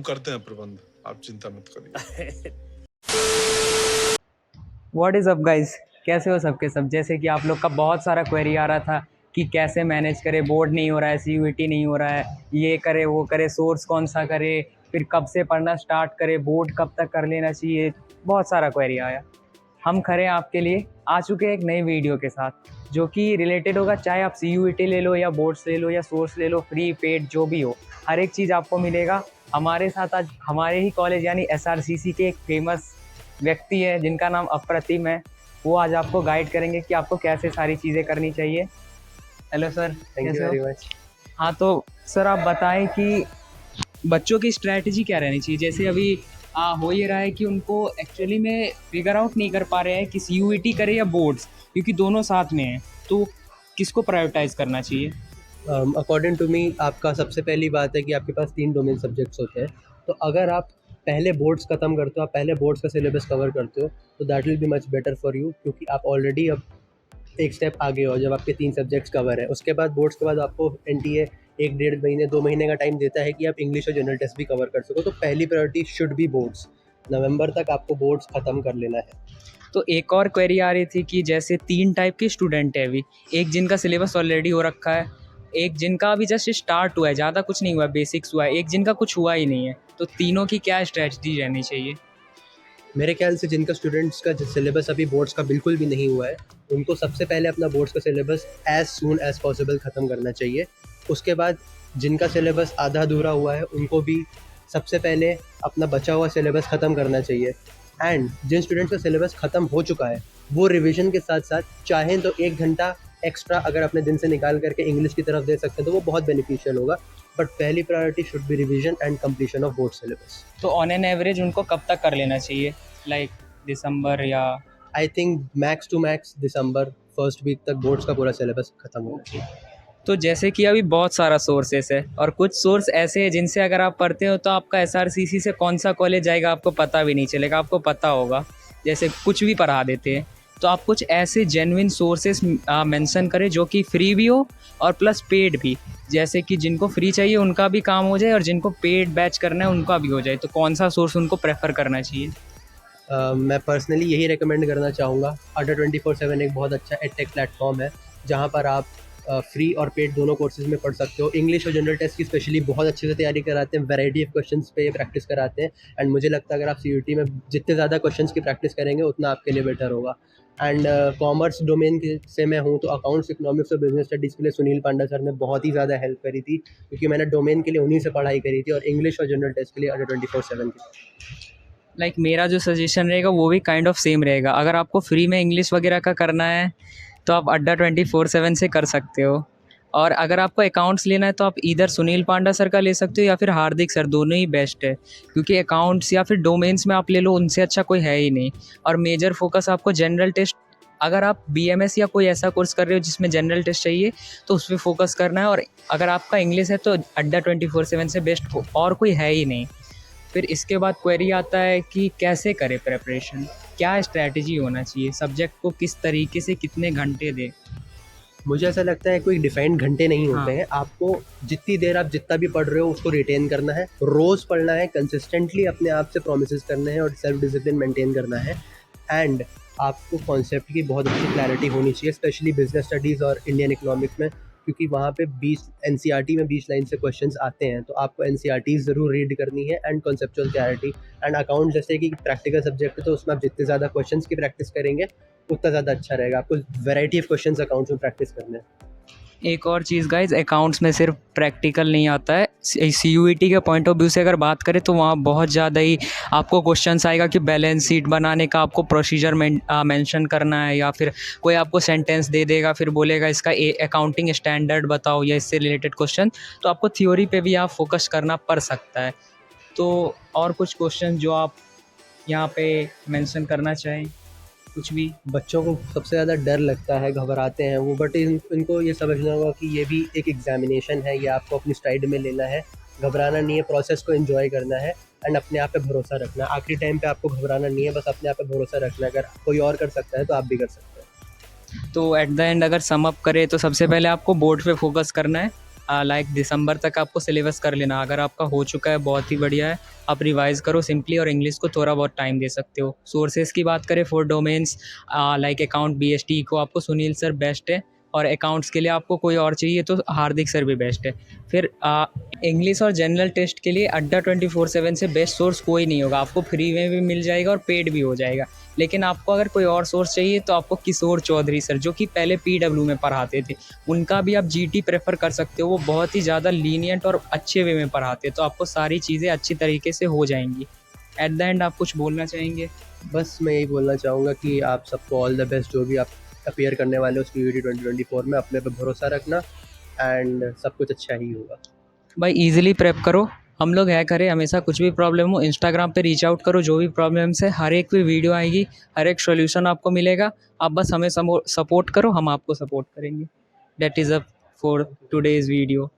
हम करते हैं प्रबंध, आप चिंता मत करिए। व्हाट इज़ अप गाइस, कैसे हो सबके सब। जैसे कि आप लोग का बहुत सारा क्वेरी आ रहा था कि कैसे मैनेज करे, बोर्ड नहीं हो रहा है, सीयूईटी नहीं हो रहा है, ये करे वो करे, सोर्स कौन सा करे, फिर कब से पढ़ना स्टार्ट करे, बोर्ड कब तक कर लेना चाहिए। बहुत सारा क्वेरी आया। हम खड़े हैं आपके लिए, आ चुके हैं एक नई वीडियो के साथ जो कि रिलेटेड होगा। चाहे आप सीयूईटी ले लो या बोर्ड्स ले लो या सोर्स ले लो, फ्री पेड जो भी हो, हर एक चीज़ आपको मिलेगा। हमारे साथ आज हमारे ही कॉलेज यानी एसआरसीसी के एक फेमस व्यक्ति है जिनका नाम अप्रतिम है। वो आज आपको गाइड करेंगे कि आपको कैसे सारी चीज़ें करनी चाहिए। हेलो सर, थैंक यू कैसे हो? Very much. हाँ, तो सर आप बताएं कि बच्चों की स्ट्रैटेजी क्या रहनी चाहिए। जैसे अभी हो ये रहा है कि उनको एक्चुअली में फिगर आउट नहीं कर पा रहे हैं कि सीयूईटी करे या बोर्ड्स, क्योंकि दोनों साथ में हैं। तो किसको प्रायोरिटाइज करना चाहिए? अकॉर्डिंग टू मी, आपका सबसे पहली बात है कि आपके पास 3 डोमेन सब्जेक्ट्स होते हैं। तो अगर आप पहले बोर्ड्स ख़त्म करते हो, आप पहले बोर्ड्स का सिलेबस कवर करते हो, तो that will be much better for you, क्योंकि आप ऑलरेडी अब एक स्टेप आगे हो जब आपके 3 सब्जेक्ट्स कवर है। उसके बाद बोर्ड्स के बाद आपको एनटीए 1 डेढ़ महीने 2 महीने का टाइम देता है कि आप इंग्लिश और जनरल टेस्ट भी कवर कर सको। तो पहली प्रायोरिटी शुड बी बोर्ड्स। नवंबर तक आपको बोर्ड्स ख़त्म कर लेना है। तो एक और क्वेरी आ रही थी कि जैसे 3 टाइप के स्टूडेंट है अभी। एक जिनका सिलेबस ऑलरेडी हो रखा है, एक जिनका अभी जस्ट स्टार्ट हुआ है, ज़्यादा कुछ नहीं हुआ है, बेसिक्स हुआ है, एक जिनका कुछ हुआ ही नहीं है। तो तीनों की क्या स्ट्रेटजी रहनी चाहिए? मेरे ख्याल से जिनका स्टूडेंट्स का सिलेबस अभी बोर्ड्स का बिल्कुल भी नहीं हुआ है, उनको सबसे पहले अपना बोर्ड्स का syllabus as soon as possible ख़त्म करना चाहिए। उसके बाद जिनका सिलेबस आधा अधूरा हुआ है, उनको भी सबसे पहले अपना बचा हुआ सिलेबस ख़त्म करना चाहिए। एंड जिन स्टूडेंट्स का सिलेबस ख़त्म हो चुका है, वो रिविज़न के साथ साथ चाहें तो 1 घंटा एक्स्ट्रा अगर अपने दिन से निकाल करके इंग्लिश की तरफ दे सकते हैं, तो वो बहुत बेनिफिशियल होगा। बट पहली priority should be revision and completion of board syllabus. तो ऑन एन एवरेज उनको कब तक कर लेना चाहिए, लाइक दिसंबर या? I think max to max December first week तक बोर्ड्स का पूरा सिलेबस खत्म होना चाहिए। तो जैसे कि अभी बहुत सारा सोर्सेस है और कुछ सोर्स ऐसे हैं जिनसे अगर आप पढ़ते हो तो आपका एसआरसीसी से कौन सा कॉलेज जाएगा आपको पता भी नहीं चलेगा। आपको पता होगा जैसे कुछ भी पढ़ा देते हैं। तो आप कुछ ऐसे जेन्युइन सोर्सेस मेंशन करें जो कि फ्री भी हो और प्लस पेड भी। जैसे कि जिनको फ्री चाहिए उनका भी काम हो जाए और जिनको पेड बैच करना है उनका भी हो जाए। तो कौन सा सोर्स उनको प्रेफर करना चाहिए? मैं पर्सनली यही रिकमेंड करना चाहूँगा। अड्डा 24/7 एक बहुत अच्छा एडटेक प्लेटफॉर्म है जहाँ पर आप फ्री और पेड दोनों कोर्सेज में पढ़ सकते हो। इंग्लिश और जनरल टेस्ट की स्पेशली बहुत अच्छे से तैयारी कराते हैं, वैरायटी ऑफ क्वेश्चंस पे प्रैक्टिस कराते हैं। एंड मुझे लगता है अगर आप सीयूईटी में जितने ज़्यादा क्वेश्चंस की प्रैक्टिस करेंगे उतना आपके लिए बेटर होगा। एंड कॉमर्स डोमेन से मैं हूँ, तो अकाउंट्स, इकोनॉमिक्स और बिजनेस स्टडीज़ के लिए सुनील पांडा सर ने बहुत ही ज़्यादा हेल्प करी थी, क्योंकि मैंने डोमेन के लिए उन्हीं से पढ़ाई करी थी, और इंग्लिश और जनरल टेस्ट के लिए अड्डा 24/7 की। मेरा जो सजेशन रहेगा वो भी काइंड ऑफ सेम रहेगा। अगर आपको फ्री में इंग्लिश वगैरह का करना है तो आप अड्डा 24/7 से कर सकते हो। और अगर आपको अकाउंट्स लेना है तो आप इधर सुनील पांडा सर का ले सकते हो या फिर हार्दिक सर, दोनों ही बेस्ट है। क्योंकि अकाउंट्स या फिर डोमेन्स में आप ले लो, उनसे अच्छा कोई है ही नहीं। और मेजर फोकस आपको जनरल टेस्ट, अगर आप बीएमएस या कोई ऐसा कोर्स कर रहे हो जिसमें जनरल टेस्ट चाहिए तो उस पर फोकस करना है। और अगर आपका इंग्लिश है तो अड्डा 24/7 से बेस्ट और कोई है ही नहीं। फिर इसके बाद क्वेरी आता है कि कैसे करें प्रेपरेशन, क्या स्ट्रैटेजी होना चाहिए, सब्जेक्ट को किस तरीके से कितने घंटे दें। मुझे ऐसा लगता है कोई डिफाइंड घंटे नहीं होते हाँ। हैं। आपको जितनी देर आप जितना भी पढ़ रहे हो उसको रिटेन करना है, रोज़ पढ़ना है, कंसिस्टेंटली अपने आप से प्रोमिस करने हैं और सेल्फ डिसिप्लिन मेंटेन करना है। एंड आपको कॉन्सेप्ट की बहुत अच्छी क्लैरिटी होनी चाहिए, स्पेशली बिजनेस स्टडीज़ और इंडियन इकोनॉमिक्स में, क्योंकि वहाँ पे 20 एनसीईआरटी में 20 लाइन से क्वेश्चंस आते हैं। तो आपको एनसीईआरटी ज़रूर रीड करनी है and conceptual clarity. And account जैसे कि प्रैक्टिकल सब्जेक्ट है, तो उसमें आप जितने ज़्यादा क्वेश्चंस की प्रैक्टिस करेंगे उतना ज़्यादा अच्छा रहेगा। आपको वैरायटी ऑफ क्वेश्चंस अकाउंट्स में प्रैक्टिस करने हैं। एक और चीज़ गाइज, अकाउंट्स में सिर्फ प्रैक्टिकल नहीं आता है। सीयूईटी के पॉइंट ऑफ व्यू से अगर बात करें तो वहाँ बहुत ज़्यादा ही आपको क्वेश्चंस आएगा कि बैलेंस शीट बनाने का आपको प्रोसीजर मेंशन करना है, या फिर कोई आपको सेंटेंस दे देगा फिर बोलेगा इसका अकाउंटिंग स्टैंडर्ड बताओ या इससे रिलेटेड क्वेश्चन। तो आपको थ्योरी पे भी आप फोकस करना पड़ सकता है। तो और कुछ क्वेश्चन जो आप यहाँ पे मेंशन करना चाहें, कुछ भी? बच्चों को सबसे ज़्यादा डर लगता है, घबराते हैं वो, बट इनको ये समझना होगा कि ये भी एक एग्जामिनेशन है, ये आपको अपनी स्ट्राइड में लेना है। घबराना नहीं है, प्रोसेस को एंजॉय करना है एंड अपने आप पे भरोसा रखना है। आखिरी टाइम पे आपको घबराना नहीं है, बस अपने आप पे भरोसा रखना है। अगर कोई और कर सकता है तो आप भी कर सकते हैं। तो एट द एंड अगर सम अप करें तो सबसे पहले आपको बोर्ड पे फोकस करना है। लाइक दिसंबर तक आपको सिलेबस कर लेना। अगर आपका हो चुका है बहुत ही बढ़िया है, आप रिवाइज़ करो सिंपली और इंग्लिश को थोड़ा बहुत टाइम दे सकते हो। सोर्सेज़ की बात करें for domains like account BST को आपको सुनील सर बेस्ट है, और अकाउंट्स के लिए आपको कोई और चाहिए तो हार्दिक सर भी बेस्ट है। फिर इंग्लिश और जनरल टेस्ट के लिए अड्डा 24/7 से बेस्ट सोर्स कोई नहीं होगा। आपको फ्री में भी मिल जाएगा और पेड भी हो जाएगा। लेकिन आपको अगर कोई और सोर्स चाहिए तो आपको किशोर चौधरी सर, जो कि पहले PW में पढ़ाते थे, उनका भी आप GT प्रेफर कर सकते हो। वो बहुत ही ज़्यादा लीनियंट और अच्छे वे में पढ़ाते हैं, तो आपको सारी चीज़ें अच्छी तरीके से हो जाएंगी। एट द एंड आप कुछ बोलना चाहेंगे? बस मैं यही बोलना चाहूँगा कि आप सबको ऑल द बेस्ट, जो भी आप अपीयर करने वाले हो उस PVT 2024 में। अपने पे भरोसा रखना एंड सब कुछ अच्छा ही होगा। भाई ईजिली प्रेप करो, हम लोग है करें हमेशा। कुछ भी प्रॉब्लम हो इंस्टाग्राम पे रीच आउट करो, जो भी प्रॉब्लम्स है हर एक पे वीडियो आएगी, हर एक सॉल्यूशन आपको मिलेगा। आप बस हमें सपोर्ट करो, हम आपको सपोर्ट करेंगे। That is a for today's video.